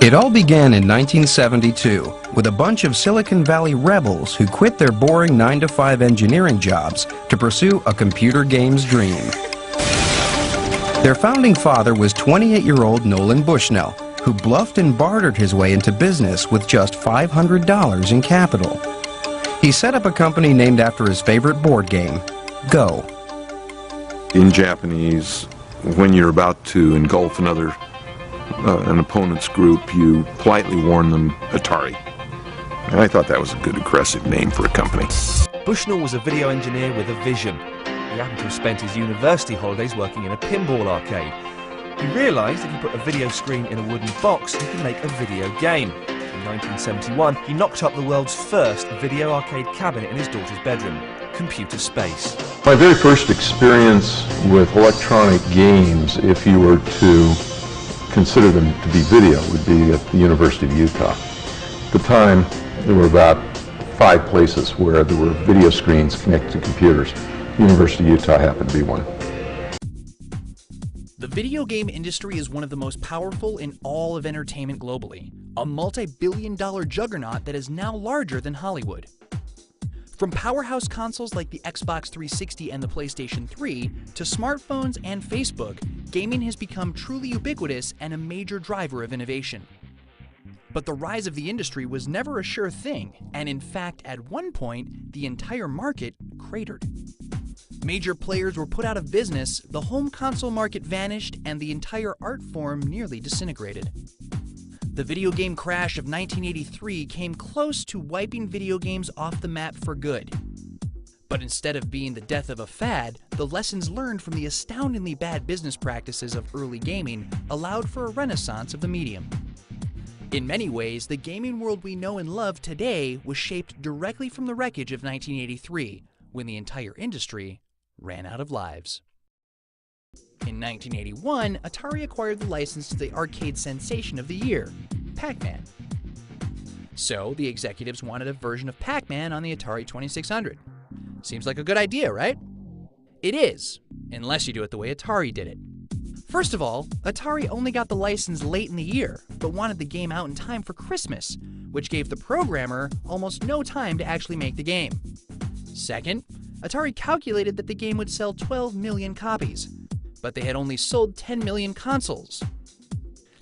It all began in 1972 with a bunch of Silicon Valley rebels who quit their boring 9-to-5 engineering jobs to pursue a computer game's dream. Their founding father was 28-year-old Nolan Bushnell, who bluffed and bartered his way into business with just $500 in capital. He set up a company named after his favorite board game, Go. In Japanese, when you're about to engulf an opponent's group, you politely warn them Atari. And I thought that was a good aggressive name for a company. Bushnell was a video engineer with a vision. He happened to have spent his university holidays working in a pinball arcade. He realised if you put a video screen in a wooden box, you could make a video game. In 1971, he knocked up the world's first video arcade cabinet in his daughter's bedroom, Computer Space. My very first experience with electronic games, if you were to consider them to be video, would be at the University of Utah. At the time, there were about 5 places where there were video screens connected to computers. The University of Utah happened to be one. The video game industry is one of the most powerful in all of entertainment globally, a multi-billion-dollar juggernaut that is now larger than Hollywood. From powerhouse consoles like the Xbox 360 and the PlayStation 3 to smartphones and Facebook, gaming has become truly ubiquitous and a major driver of innovation. But the rise of the industry was never a sure thing, and in fact, at one point, the entire market cratered. Major players were put out of business, the home console market vanished, and the entire art form nearly disintegrated. The video game crash of 1983 came close to wiping video games off the map for good. But instead of being the death of a fad, the lessons learned from the astoundingly bad business practices of early gaming allowed for a renaissance of the medium. In many ways, the gaming world we know and love today was shaped directly from the wreckage of 1983, when the entire industry ran out of lives. In 1981, Atari acquired the license to the arcade sensation of the year, Pac-Man. So, the executives wanted a version of Pac-Man on the Atari 2600. Seems like a good idea, right? It is, unless you do it the way Atari did it. First of all, Atari only got the license late in the year, but wanted the game out in time for Christmas, which gave the programmer almost no time to actually make the game. Second, Atari calculated that the game would sell 12 million copies, but they had only sold 10 million consoles.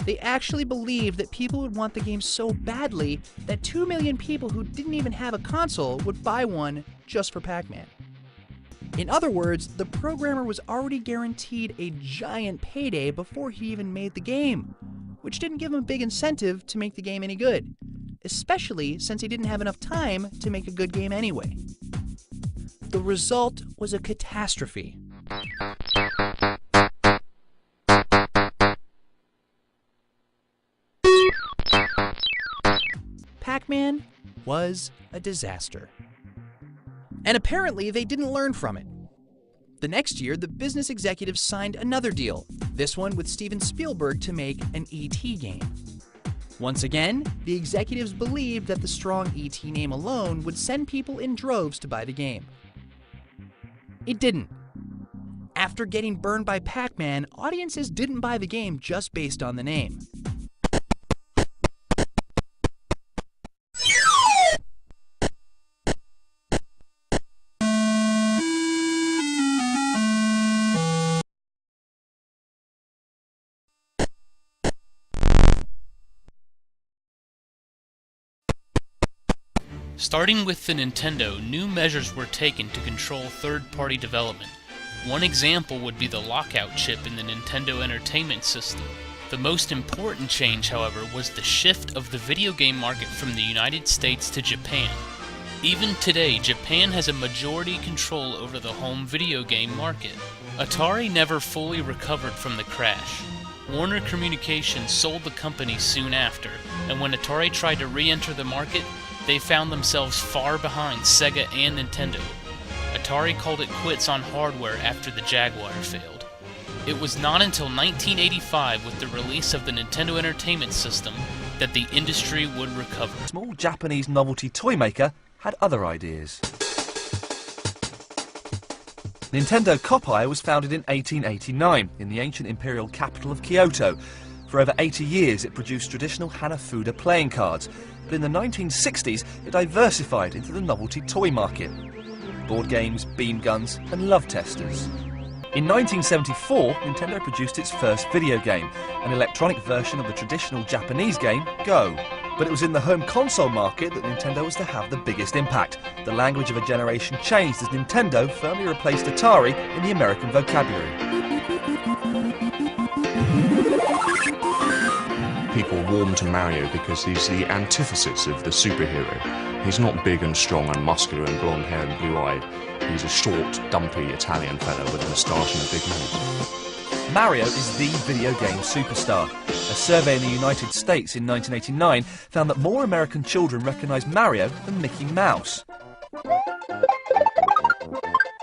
They actually believed that people would want the game so badly that 2 million people who didn't even have a console would buy one just for Pac-Man. In other words, the programmer was already guaranteed a giant payday before he even made the game, which didn't give him a big incentive to make the game any good, especially since he didn't have enough time to make a good game anyway. The result was a catastrophe. Pac-Man was a disaster. And apparently they didn't learn from it. The next year, the business executives signed another deal, this one with Steven Spielberg to make an E.T. game. Once again, the executives believed that the strong E.T. name alone would send people in droves to buy the game. It didn't. After getting burned by Pac-Man, audiences didn't buy the game just based on the name. Starting with the Nintendo, new measures were taken to control third-party development. One example would be the lockout chip in the Nintendo Entertainment System. The most important change, however, was the shift of the video game market from the United States to Japan. Even today, Japan has a majority control over the home video game market. Atari never fully recovered from the crash. Warner Communications sold the company soon after, and when Atari tried to re-enter the market, they found themselves far behind Sega and Nintendo. Atari called it quits on hardware after the Jaguar failed. It was not until 1985, with the release of the Nintendo Entertainment System, that the industry would recover. A small Japanese novelty toy maker had other ideas. Nintendo Koppei was founded in 1889 in the ancient imperial capital of Kyoto. For over 80 years, it produced traditional Hanafuda playing cards, but in the 1960s, it diversified into the novelty toy market. Board games, beam guns, and love testers. In 1974, Nintendo produced its first video game, an electronic version of the traditional Japanese game, Go. But it was in the home console market that Nintendo was to have the biggest impact. The language of a generation changed as Nintendo firmly replaced Atari in the American vocabulary. People warm to Mario because he's the antithesis of the superhero. He's not big and strong and muscular and blonde hair and blue-eyed. He's a short, dumpy Italian fellow with a moustache and a big nose. Mario is the video game superstar. A survey in the United States in 1989 found that more American children recognise Mario than Mickey Mouse.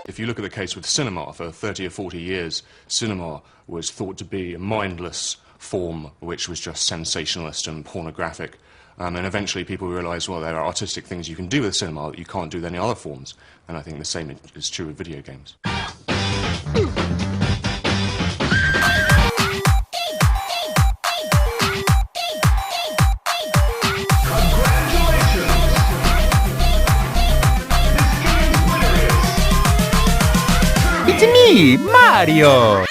If you look at the case with cinema, for 30 or 40 years, cinema was thought to be a mindless form which was just sensationalist and pornographic. And eventually people realised, well, there are artistic things you can do with cinema that you can't do with any other forms. And I think the same is true with video games. It's me, Mario!